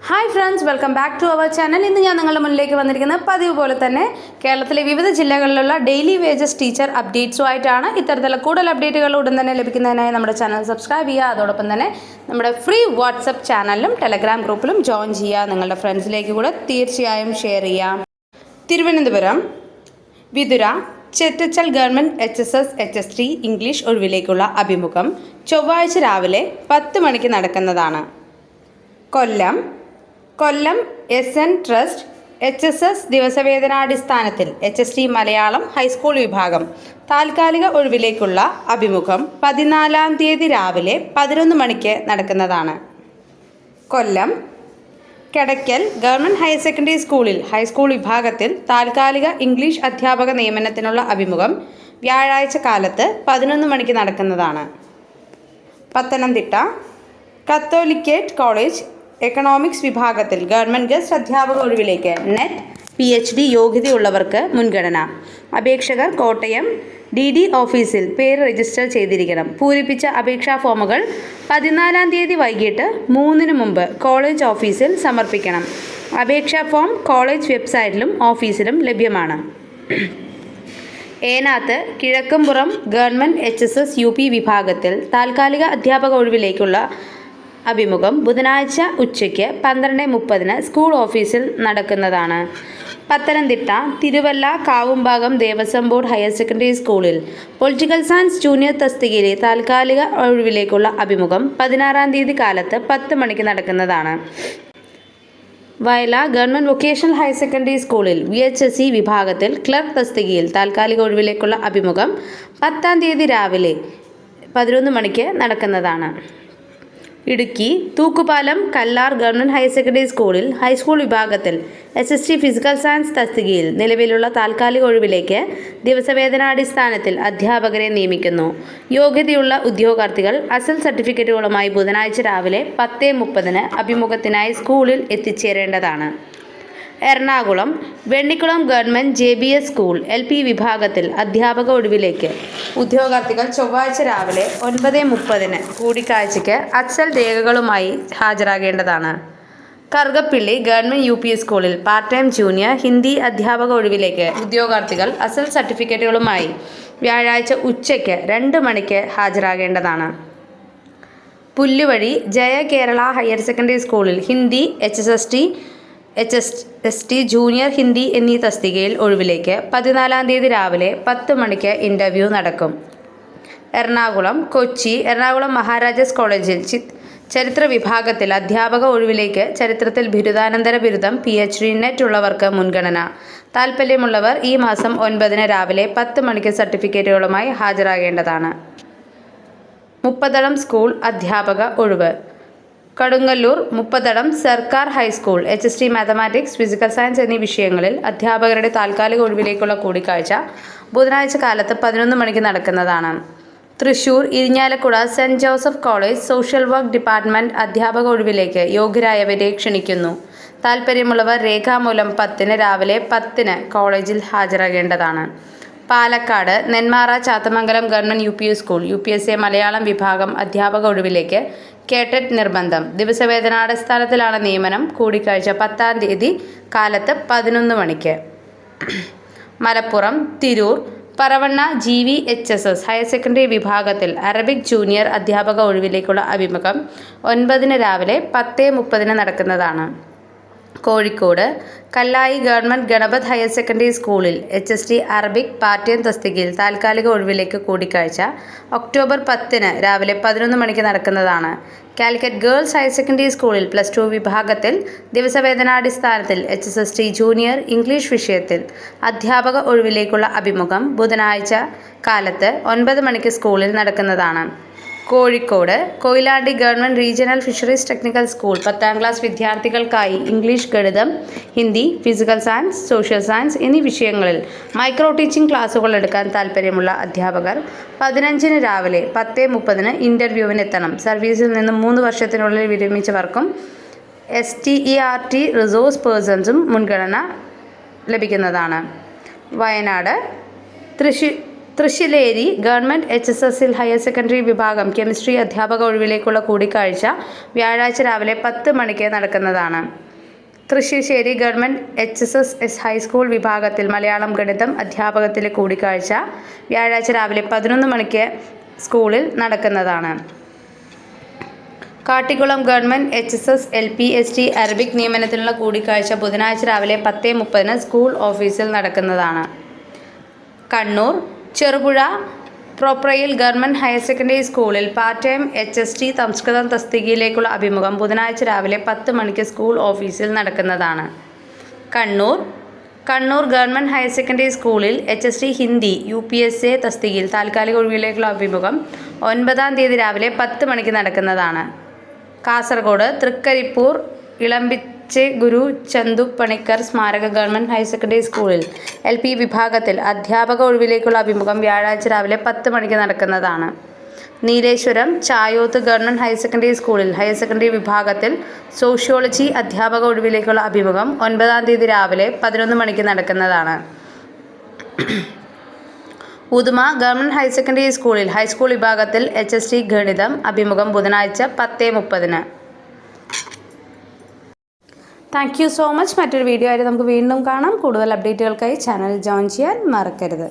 Hi friends, welcome back to our channel. ഇന്ന് ഞാൻ നിങ്ങളുടെ മുന്നിലേക്ക് വന്നിരിക്കുന്നത് പതിവ് പോലെ തന്നെ കേരളത്തിലെ വിവിധ ജില്ലകളിലുള്ള ഡെയിലി വേജസ് ടീച്ചർ അപ്ഡേറ്റ്സുമായിട്ടാണ്. ഇത്തരത്തിലുള്ള കൂടുതൽ അപ്ഡേറ്റുകൾ ഉടൻ തന്നെ ലഭിക്കുന്നതിനായി നമ്മുടെ ചാനൽ സബ്സ്ക്രൈബ് ചെയ്യുക. അതോടൊപ്പം തന്നെ നമ്മുടെ ഫ്രീ വാട്സപ്പ് ചാനലിലും ടെലഗ്രാം ഗ്രൂപ്പിലും ജോയിൻ ചെയ്യുക. നിങ്ങളുടെ ഫ്രണ്ട്സിലേക്ക് കൂടെ തീർച്ചയായും ഷെയർ ചെയ്യാം. Thiruvananthapuram Vithura Chettachal government HSS/HST English ഒഴിവിലേക്കുള്ള അഭിമുഖം ചൊവ്വാഴ്ച രാവിലെ 10 മണിക്ക് നടക്കുന്നതാണ്. കൊല്ലം SN ട്രസ്റ്റ് HSS ദിവസവേതനാടിസ്ഥാനത്തിൽ HST മലയാളം ഹൈസ്കൂൾ വിഭാഗം താൽക്കാലിക ഒഴിവിലേക്കുള്ള അഭിമുഖം 14-ാം തീയതി രാവിലെ 11 മണിക്ക് നടക്കുന്നതാണ്. കൊല്ലം കടയ്ക്കൽ ഗവൺമെൻറ് ഹയർ സെക്കൻഡറി സ്കൂളിൽ ഹൈസ്കൂൾ വിഭാഗത്തിൽ താൽക്കാലിക ഇംഗ്ലീഷ് അധ്യാപക നിയമനത്തിനുള്ള അഭിമുഖം വ്യാഴാഴ്ച കാലത്ത് 11 മണിക്ക് നടക്കുന്നതാണ്. പത്തനംതിട്ട കത്തോലിക്കേറ്റ് കോളേജ് എക്കണോമിക്സ് വിഭാഗത്തിൽ ഗവൺമെൻറ് ഗസ്റ്റ് അധ്യാപക ഒഴിവിലേക്ക് നെറ്റ് PhD യോഗ്യതയുള്ളവർക്ക് മുൻഗണന. അപേക്ഷകർ കോട്ടയം DD ഓഫീസിൽ പേര് രജിസ്റ്റർ ചെയ്തിരിക്കണം. പൂരിപ്പിച്ച അപേക്ഷാ ഫോമുകൾ 14-ാം തീയതി വൈകിട്ട് 3-ന് മുമ്പ് കോളേജ് ഓഫീസിൽ സമർപ്പിക്കണം. അപേക്ഷാ ഫോം കോളേജ് വെബ്സൈറ്റിലും ഓഫീസിലും ലഭ്യമാണ്. Enath Kizhakkumpuram government HSS UP വിഭാഗത്തിൽ താൽക്കാലിക അധ്യാപക ഒഴിവിലേക്കുള്ള അഭിമുഖം ബുധനാഴ്ച ഉച്ചയ്ക്ക് 12:30 സ്കൂൾ ഓഫീസിൽ നടക്കുന്നതാണ്. Pathanamthitta Thiruvalla Kavumbhagam Devaswom board higher secondary സ്കൂളിൽ പൊളിറ്റിക്കൽ സയൻസ് ജൂനിയർ തസ്തികയിലെ താൽക്കാലിക ഒഴിവിലേക്കുള്ള അഭിമുഖം 16-ാം തീയതി കാലത്ത് 10 മണിക്ക് നടക്കുന്നതാണ്. വയല ഗവൺമെൻറ് വൊക്കേഷണൽ ഹയർ സെക്കൻഡറി സ്കൂളിൽ VHSE വിഭാഗത്തിൽ ക്ലർക്ക് തസ്തികയിൽ താൽക്കാലിക ഒഴിവിലേക്കുള്ള അഭിമുഖം 10-ാം തീയതി രാവിലെ 11 മണിക്ക് നടക്കുന്നതാണ്. Idukki Thookkupalam Kallar government higher secondary സ്കൂളിൽ ഹൈസ്കൂൾ വിഭാഗത്തിൽ SST ഫിസിക്കൽ സയൻസ് തസ്തികയിൽ നിലവിലുള്ള താൽക്കാലിക ഒഴിവിലേക്ക് ദിവസവേതനാടിസ്ഥാനത്തിൽ അധ്യാപകരെ നിയമിക്കുന്നു. യോഗ്യതയുള്ള ഉദ്യോഗാർത്ഥികൾ അസൽ സർട്ടിഫിക്കറ്റുകളുമായി ബുധനാഴ്ച രാവിലെ 10:30 അഭിമുഖത്തിനായി സ്കൂളിൽ എത്തിച്ചേരേണ്ടതാണ്. Ernakulam Vennikkulam government JBS school LP വിഭാഗത്തിൽ അധ്യാപക ഒഴിവിലേക്ക് ഉദ്യോഗാർത്ഥികൾ ചൊവ്വാഴ്ച രാവിലെ 9:30 കൂടിക്കാഴ്ചയ്ക്ക് അസൽ രേഖകളുമായി ഹാജരാകേണ്ടതാണ്. കറുകപ്പള്ളി ഗവൺമെൻറ് UP സ്കൂളിൽ പാർട്ട് ടൈം ജൂനിയർ ഹിന്ദി അധ്യാപക ഒഴിവിലേക്ക് ഉദ്യോഗാർത്ഥികൾ അസൽ സർട്ടിഫിക്കറ്റുകളുമായി വ്യാഴാഴ്ച ഉച്ചയ്ക്ക് 2 മണിക്ക് ഹാജരാകേണ്ടതാണ്. പുല്ലുവഴി ജയ കേരള ഹയർ സെക്കൻഡറി സ്കൂളിൽ ഹിന്ദി HST ജൂനിയർ ഹിന്ദി എന്നീ തസ്തികയിൽ ഒഴിവിലേക്ക് 14-ാം തീയതി രാവിലെ 10 മണിക്ക് ഇൻ്റർവ്യൂ നടക്കും. എറണാകുളം മഹാരാജാസ് കോളേജിൽ ചരിത്ര വിഭാഗത്തിൽ അധ്യാപക ഒഴിവിലേക്ക് ചരിത്രത്തിൽ ബിരുദാനന്തര ബിരുദം PhD നെറ്റ് ഉള്ളവർക്ക് മുൻഗണന. താൽപ്പര്യമുള്ളവർ ഈ മാസം 9-ന് രാവിലെ 10 മണിക്ക് സർട്ടിഫിക്കറ്റുകളുമായി ഹാജരാകേണ്ടതാണ്. മുപ്പതടം സ്കൂൾ അധ്യാപക ഒഴിവ്. കടുങ്ങല്ലൂർ മുപ്പതടം സർക്കാർ high school HST mathematics physical science എന്നീ വിഷയങ്ങളിൽ അധ്യാപകരുടെ താൽക്കാലിക ഒഴിവിലേക്കുള്ള കൂടിക്കാഴ്ച ബുധനാഴ്ച കാലത്ത് 11 മണിക്ക് നടക്കുന്നതാണ്. Thrissur Irinjalakuda saint Joseph college social work department അധ്യാപക ഒഴിവിലേക്ക് യോഗ്യരായവരെ ക്ഷണിക്കുന്നു. താൽപ്പര്യമുള്ളവർ രേഖാമൂലം 10-ന് രാവിലെ 10-ന് കോളേജിൽ ഹാജരാകേണ്ടതാണ്. Palakkad Nenmara Chathamangalam government UP school UPSA Malayalam വിഭാഗം അധ്യാപക ഒഴിവിലേക്ക് കേട്ടറ്റ് നിർബന്ധം. ദിവസവേതനാടിസ്ഥാനത്തിലാണ് നിയമനം. കൂടിക്കാഴ്ച 10-ാം തീയതി കാലത്ത് 11 മണിക്ക്. Malappuram Tirur Paravanna GVHSS higher secondary വിഭാഗത്തിൽ അറബിക് ജൂനിയർ അധ്യാപക ഒഴിവിലേക്കുള്ള അഭിമുഖം 9-ന് രാവിലെ 10:30 നടക്കുന്നതാണ്. കോഴിക്കോട് കല്ലായി ഗവൺമെൻറ് ഗണപത് ഹയർ സെക്കൻഡറി സ്കൂളിൽ HST അറബിക് പാർട്ട് ടൈം തസ്തികയിൽ താൽക്കാലിക ഒഴിവിലേക്ക് കൂടിക്കാഴ്ച ഒക്ടോബർ 10-ന് രാവിലെ 11 മണിക്ക് നടക്കുന്നതാണ്. കാലിക്കറ്റ് ഗേൾസ് ഹയർ സെക്കൻഡറി സ്കൂളിൽ +2 വിഭാഗത്തിൽ ദിവസവേതനാടിസ്ഥാനത്തിൽ HSST ജൂനിയർ ഇംഗ്ലീഷ് വിഷയത്തിൽ അധ്യാപക ഒഴിവിലേക്കുള്ള അഭിമുഖം ബുധനാഴ്ച കാലത്ത് 9 മണിക്ക് സ്കൂളിൽ നടക്കുന്നതാണ്. Kozhikode Koyilandy government regional fisheries technical school 10-ാം class വിദ്യാർത്ഥികൾക്കായി ഇംഗ്ലീഷ്, ഗണിതം, Hindi, physical science, social science എന്നീ വിഷയങ്ങളിൽ മൈക്രോ ടീച്ചിംഗ് ക്ലാസുകൾ എടുക്കാൻ താൽപ്പര്യമുള്ള അധ്യാപകർ 15-ന് രാവിലെ 10:30 ഇൻ്റർവ്യൂവിനെത്തണം. സർവീസിൽ നിന്നും 3 വർഷത്തിനുള്ളിൽ വിരമിച്ചവർക്കും STERT റിസോഴ്സ് പേഴ്സൺസും മുൻഗണന ലഭിക്കുന്നതാണ്. വയനാട് തൃശ്ശിലേരി ഗവൺമെൻറ് HSSൽ ഹയർ സെക്കൻഡറി വിഭാഗം കെമിസ്ട്രി അധ്യാപക ഒഴിവിലേക്കുള്ള കൂടിക്കാഴ്ച വ്യാഴാഴ്ച രാവിലെ 10 മണിക്ക് നടക്കുന്നതാണ്. തൃശ്ശിശ്ശേരി ഗവൺമെൻറ് HSS ഹൈസ്കൂൾ വിഭാഗത്തിൽ മലയാളം ഗണിതം അധ്യാപകത്തിലെ കൂടിക്കാഴ്ച വ്യാഴാഴ്ച രാവിലെ 11 മണിക്ക് സ്കൂളിൽ നടക്കുന്നതാണ്. Kattikkulam government HSS LPST Arabic നിയമനത്തിനുള്ള കൂടിക്കാഴ്ച ബുധനാഴ്ച രാവിലെ 10:30 സ്കൂൾ ഓഫീസിൽ നടക്കുന്നതാണ്. കണ്ണൂർ ചെറുപുഴ പ്രോപ്രയിൽ ഗവൺമെൻറ് ഹയർ സെക്കൻഡറി സ്കൂളിൽ പാർട്ട് ടൈം HST സംസ്കൃതം തസ്തികയിലേക്കുള്ള അഭിമുഖം ബുധനാഴ്ച രാവിലെ 10 മണിക്ക് സ്കൂൾ ഓഫീസിൽ നടക്കുന്നതാണ്. കണ്ണൂർ ഗവൺമെൻറ് ഹയർ സെക്കൻഡറി സ്കൂളിൽ HST ഹിന്ദി UPSA തസ്തികയിൽ താൽക്കാലിക ഒഴിവിലേക്കുള്ള അഭിമുഖം 9-ാം തീയതി രാവിലെ 10 മണിക്ക് നടക്കുന്നതാണ്. കാസർഗോഡ് തൃക്കരിപ്പൂർ ഇളമ്പിച്ചെ ഗുരു ചന്തു പണിക്കർ സ്മാരക ഗവൺമെൻറ് ഹയർ സെക്കൻഡറി സ്കൂളിൽ LP വിഭാഗത്തിൽ അധ്യാപക ഒഴിവിലേക്കുള്ള അഭിമുഖം വ്യാഴാഴ്ച രാവിലെ 10 മണിക്ക് നടക്കുന്നതാണ്. Nileshwaram Chayoth government higher secondary സ്കൂളിൽ ഹയർ സെക്കൻഡറി വിഭാഗത്തിൽ സോഷ്യോളജി അധ്യാപക ഒഴിവിലേക്കുള്ള അഭിമുഖം 9-ാം തീയതി രാവിലെ 11 മണിക്ക് നടക്കുന്നതാണ്. ഉദുമ ഗവൺമെൻറ് ഹയർ സെക്കൻഡറി സ്കൂളിൽ ഹൈസ്കൂൾ വിഭാഗത്തിൽ HST ഗണിതം അഭിമുഖം ബുധനാഴ്ച 10:30. Thank you so much. മറ്റൊരു വീഡിയോ ആയിട്ട് നമുക്ക് വീണ്ടും കാണാം. കൂടുതൽ അപ്ഡേറ്റുകൾക്കായി ചാനൽ ജോയിൻ ചെയ്യാൻ മറക്കരുത്.